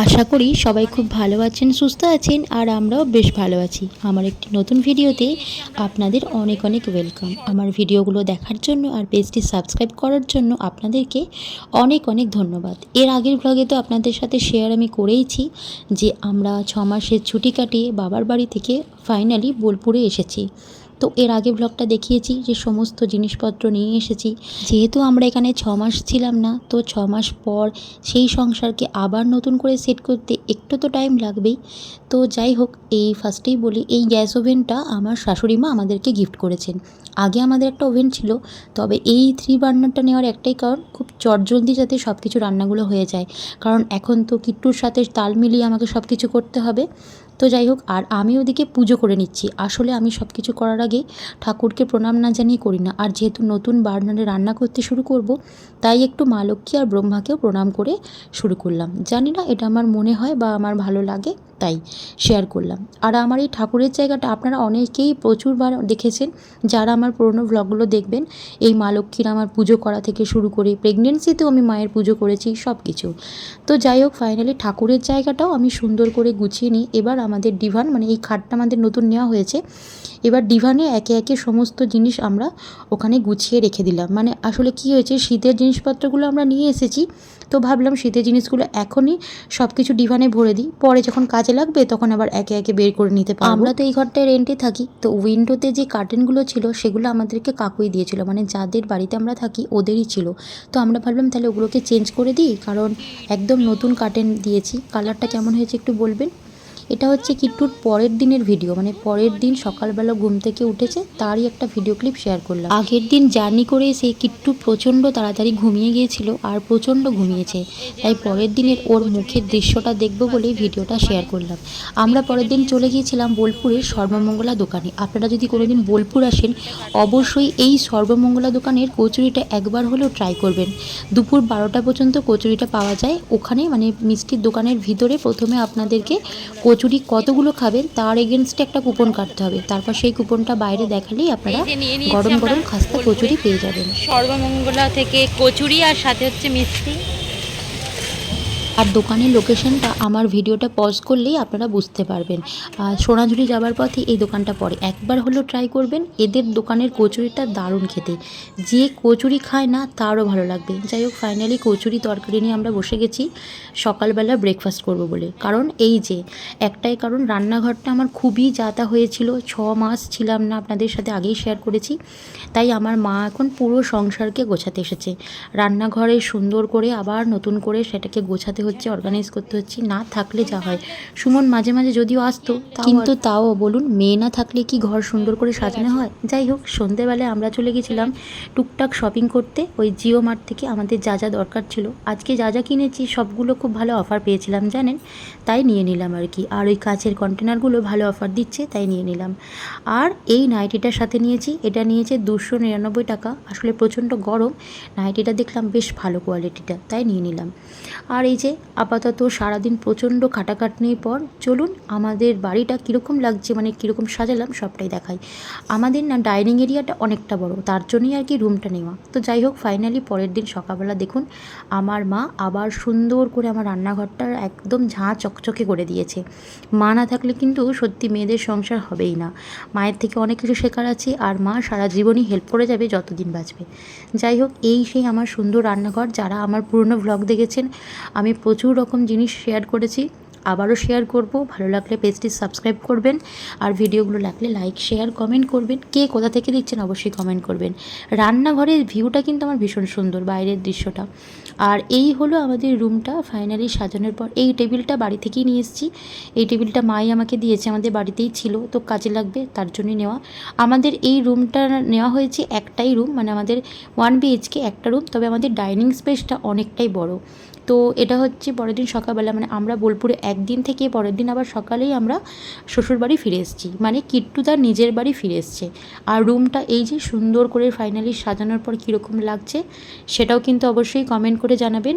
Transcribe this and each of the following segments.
আশা করি সবাই খুব ভালো আছেন, সুস্থ আছেন, আর আমরাও বেশ ভালো আছি। আমার একটি নতুন ভিডিওতে আপনাদের অনেক অনেক ওয়েলকাম। আমার ভিডিওগুলো দেখার জন্য আর পেজটি সাবস্ক্রাইব করার জন্য আপনাদেরকে অনেক অনেক ধন্যবাদ। এর আগের ব্লগে তো আপনাদের সাথে শেয়ার আমি করেইছি যে আমরা 6 মাসের ছুটি কাটিয়ে বাবার বাড়ি থেকে ফাইনালি বোলপুরে এসেছি। তো এর আগে ব্লগটা দেখিয়েছি যে সমস্ত জিনিসপত্র নিয়ে এসেছি। যেহেতু আমরা এখানে 6 মাস ছিলাম না, তো 6 মাস পর সেই সংসারকে আবার নতুন করে সেট করতে একটু তো টাইম লাগবেই। তো যাই হোক, এই ফার্স্টেই বলি, এই গ্যাস ওভেনটা আমার শাশুড়ি মা আমাদেরকে গিফট করেছেন। আগে আমাদের একটা ওভেন ছিল, তবে এই 3 বার্নারটা নেওয়ার একটাই কারণ, খুব চটজলদি যাতে সব কিছু রান্নাগুলো হয়ে যায়। কারণ এখন তো কিট্টুর সাথে তাল মিলিয়ে আমাকে সব কিছু করতে হবে। তো যাই হোক, আর আমি ওদিকে পুজো করে নিচ্ছি। আসলে আমি সব কিছু করার আগে ঠাকুরকে প্রণাম না জানিয়ে করি না। আর যেহেতু নতুন বার্নারে রান্না করতে শুরু করব, তাই একটু মা লক্ষ্মী আর ব্রহ্মাকেও প্রণাম করে শুরু করলাম। জানি না এটা আমার মনে হয় বা আমার ভালো লাগে, তাই শেয়ার করলাম। আর আমার এই ঠাকুরের জায়গাটা আপনারা অনেকেই প্রচুরবার দেখেছেন, যারা আমার পুরনো ব্লগগুলো দেখবেন। এই মা লক্ষ্মীর আমার পুজো করা থেকে শুরু করে প্রেগনেন্সিতেও আমি মায়ের পুজো করেছি, সব কিছু। তো যাই হোক, ফাইনালি ঠাকুরের জায়গাটাও আমি সুন্দর করে গুছিয়ে নিই। এবার আমাদের ডিভান, মানে এই খাটটা আমাদের নতুন নেওয়া হয়েছে, এবার ডিভানে একে একে সমস্ত জিনিস আমরা ওখানে গুছিয়ে রেখে দিলাম। মানে আসলে কি হয়েছে, শীতের জিনিসপত্রগুলো আমরা নিয়ে এসেছি, তো ভাবলাম শীতের জিনিসগুলো এখনই সব কিছু ডিভানে ভরে দিই, পরে যখন কাজে লাগবে তখন আবার একে একে বের করে নিতে পারবো। আমরা তো এই ঘরটায় রেন্টে থাকি, তো উইন্ডোতে যে কার্টেনগুলো ছিল সেগুলো আমাদেরকে কাকুই দিয়েছিল, মানে যাদের বাড়িতে আমরা থাকি ওদেরই ছিল। তো আমরা ভাবলাম তাহলে ওগুলোকে চেঞ্জ করে দিই, কারণ একদম নতুন কার্টেন দিয়েছি। কালারটা কেমন হয়েছে একটু বলবেন। এটা হচ্ছে কিট্টুর পরের দিনের ভিডিও, মানে পরের দিন সকালবেলা ঘুম থেকে উঠেছে তারই একটা ভিডিও ক্লিপ শেয়ার করলাম। আগের দিন জার্নি করে এসে কিট্টু প্রচণ্ড তাড়াতাড়ি ঘুমিয়ে গিয়েছিল আর প্রচণ্ড ঘুমিয়েছে, তাই পরের দিনের ওর মুখের দৃশ্যটা দেখবো বলেই ভিডিওটা শেয়ার করলাম। আমরা পরের দিন চলে গিয়েছিলাম বোলপুরের সর্বমঙ্গলা দোকানে। আপনারা যদি কোনোদিন বোলপুর আসেন, অবশ্যই এই সর্বমঙ্গলা দোকানের কচুরিটা একবার হলেও ট্রাই করবেন। দুপুর 12টা পর্যন্ত কচুরিটা পাওয়া যায় ওখানে, মানে মিষ্টির দোকানের ভিতরে। প্রথমে আপনাদেরকে কচুরি কতগুলো খাবেন তার এগেনস্টে একটা কুপন কাটতে হবে, তারপর সেই কুপনটা বাইরে দেখালেই আপনারা গরম গরম খাস্তা কচুরি পেয়ে যাবেন। সর্বমঙ্গলা থেকে কচুরি আর সাথে হচ্ছে মিষ্টি। আর দোকানের লোকেশনটা আমার ভিডিওটা পজ করলেই আপনারা বুঝতে পারবেন। সোনাঝুরি যাবার পথে এই দোকানটা পড়ে, একবার হলেও ট্রাই করবেন। এদের দোকানের কচুরিটা দারুণ খেতে, যে কচুরি খায় না তারও ভালো লাগবে। যাই হোক, ফাইনালি কচুরি তরকারি নিয়ে আমরা বসে গেছি সকালবেলা ব্রেকফাস্ট করব বলে। কারণ এই যে একটাই কারণ, রান্নাঘরটা আমার খুবই যাতা হয়েছিল, 6 মাস ছিলাম না, আপনাদের সাথে আগেই শেয়ার করেছি। তাই আমার মা এখন পুরো সংসারকে গোছাতে এসেছে। রান্নাঘরে সুন্দর করে আবার নতুন করে সেটাকে গোছাতে হচ্ছে, অর্গানাইজ করতে হচ্ছে। না থাকলে যা হয়, সুমন মাঝে মাঝে যদিও আসতো, কিন্তু তাও বলুন, মেয়ে না থাকলে কি ঘর সুন্দর করে সাজানো হয়। যাই হোক, সন্ধেবেলায় আমরা চলে গেছিলাম টুকটাক শপিং করতে ওই জিও মার্ট থেকে। আমাদের যা যা দরকার ছিল, আজকে যা যা কিনেছি সবগুলো খুব ভালো অফার পেয়েছিলাম জানেন, তাই নিয়ে নিলাম আর কি। আর ওই কাচের কন্টেনারগুলো ভালো অফার দিচ্ছে, তাই নিয়ে নিলাম। আর এই নাইটিটার সাথে নিয়েছি, এটা নিয়েছে 299 টাকা। আসলে প্রচণ্ড গরম, নাইটিটা দেখলাম বেশ ভালো কোয়ালিটিটা, তাই নিয়ে নিলাম। আর এই যে আপাতত সারাদিন প্রচণ্ড খাটাখাটনির পর চলুন আমাদের বাড়িটা কীরকম লাগছে, মানে কীরকম সাজালাম সবটাই দেখাই। আমাদের না ডাইনিং এরিয়াটা অনেকটা বড়, তার জন্যই আর কি রুমটা নেওয়া। তো যাই হোক, ফাইনালি পরের দিন সকালবেলা দেখুন আমার মা আবার সুন্দর করে আমার রান্নাঘরটা একদম ঝাঁ চকচকে করে দিয়েছে। মা না থাকলে কিন্তু সত্যি মেয়েদের সংসার হবেই না। মায়ের থেকে অনেক কিছু শেখার আছে, আর মা সারা জীবনই হেল্প করে যাবে যতদিন বাঁচবে। যাই হোক, এই সেই আমার সুন্দর রান্নাঘর। যারা আমার পুরনো ব্লগ দেখেছেন, আমি প্রচুর রকম জিনিস শেয়ার করেছি, আবারও শেয়ার করব। ভালো লাগলে পেজটি সাবস্ক্রাইব করবেন, আর ভিডিওগুলো লাগলে লাইক শেয়ার কমেন্ট করবেন। কে কোথা থেকে দেখছেন অবশ্যই কমেন্ট করবেন। রান্নাঘরের ভিউটা কিন্তু আমার ভীষণ সুন্দর, বাইরের দৃশ্যটা। আর এই হলো আমাদের রুমটা ফাইনালি সাজানোর পর। এই টেবিলটা বাড়ি থেকেই নিয়ে এসেছি। এই টেবিলটা মাই আমাকে দিয়েছে, আমাদের বাড়িতেই ছিল, তো কাজে লাগবে তার জন্যই নেওয়া। আমাদের এই রুমটা নেওয়া হয়েছে একটাই রুম, মানে আমাদের 1 BHK একটা রুম, তবে আমাদের ডাইনিং স্পেসটা অনেকটাই বড়। তো এটা হচ্ছে পরের দিন সকালবেলা, মানে আমরা বোলপুরে একদিন থেকে পরের দিন আবার সকালেই আমরা শ্বশুরবাড়ি ফিরে এসেছি, মানে কিট্টু তার নিজের বাড়ি ফিরে এসছে। আর রুমটা এই যে সুন্দর করে ফাইনালি সাজানোর পর কীরকম লাগছে সেটাও কিন্তু অবশ্যই কমেন্ট করে জানাবেন।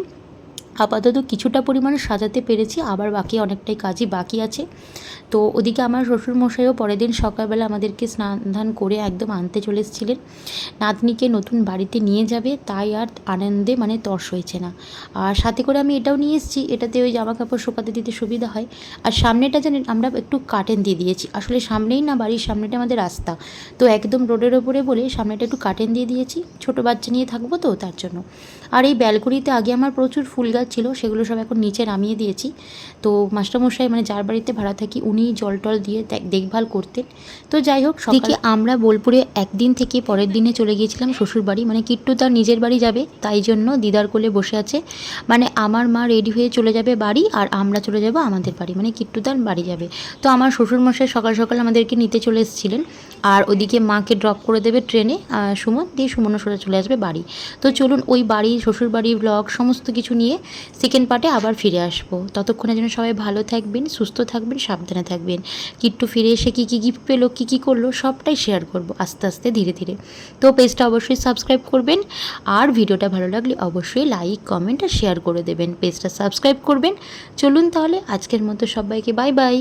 আপাতত কিছুটা পরিমাণে সাজাতে পেরেছি, আবার বাকি অনেকটাই কাজই বাকি আছে। তো ওদিকে আমার শ্বশুরমশাইও পরের দিন সকালবেলা আমাদেরকে স্নান ধান করে একদম আনতে চলে এসেছিলেন। নাতনিকে নতুন বাড়িতে নিয়ে যাবে, তাই আর আনন্দে মানে তর্স হয়েছে না। আর সাথে করে আমি এটাও নিয়ে এসেছি, এটাতে ওই জামা কাপড় শুকাতে দিতে সুবিধা হয়। আর সামনেটা জানেন আমরা একটু কার্টেন দিয়ে দিয়েছি, আসলে সামনেই না, বাড়ির সামনেটা আমাদের রাস্তা, তো একদম রোডের ওপরে বলে সামনেটা একটু কার্টেন দিয়ে দিয়েছি, ছোটো বাচ্চা নিয়ে থাকবো তো তার জন্য। আর এই ব্যালকনিতে আগে আমার প্রচুর ফুল গাছ ছিল, সেগুলো সব এখন নিচে নামিয়ে দিয়েছি। তো মাস্টারমশাই মানে যার বাড়িতে ভাড়া থাকি উনি জল টল দিয়ে দেখভাল করতেন। তো যাই হোক, সকালে আমরা বোলপুরে একদিন থেকে পরের দিনে চলে গিয়েছিলাম শ্বশুর বাড়ি, মানে কিট্টু তার নিজের বাড়ি যাবে, তাই জন্য দিদার কোলে বসে আছে। মানে আমার মা রেডি হয়ে চলে যাবে বাড়ি, আর আমরা চলে যাব আমাদের বাড়ি, মানে কিট্টু তার বাড়ি যাবে। তো আমার শ্বশুরমশাই সকাল সকাল আমাদেরকে নিতে চলে এসেছিলেন, আর ওদিকে মাকে ড্রপ করে দেবে ট্রেনে সুমন, দিয়ে সুমনও সোজা চলে আসবে বাড়ি। তো চলুন ওই বাড়ি শ্বশুর বাড়ির ব্লগ সমস্ত কিছু নিয়ে সেকেন্ড পার্টে আবার ফিরে আসবো। ততক্ষণের জন্য সবাই ভালো থাকবেন, সুস্থ থাকবেন, সাবধানে থাকবেন। কিট্টু ফিরে এসে কী কী গিফট পেলো, কী কী করলো, সবটাই শেয়ার করব আস্তে আস্তে ধীরে ধীরে। তো পেজটা অবশ্যই সাবস্ক্রাইব করবেন, আর ভিডিওটা ভালো লাগলে অবশ্যই লাইক কমেন্ট আর শেয়ার করে দেবেন, পেজটা সাবস্ক্রাইব করবেন। চলুন তাহলে আজকের মতো সবাইকে বাই বাই।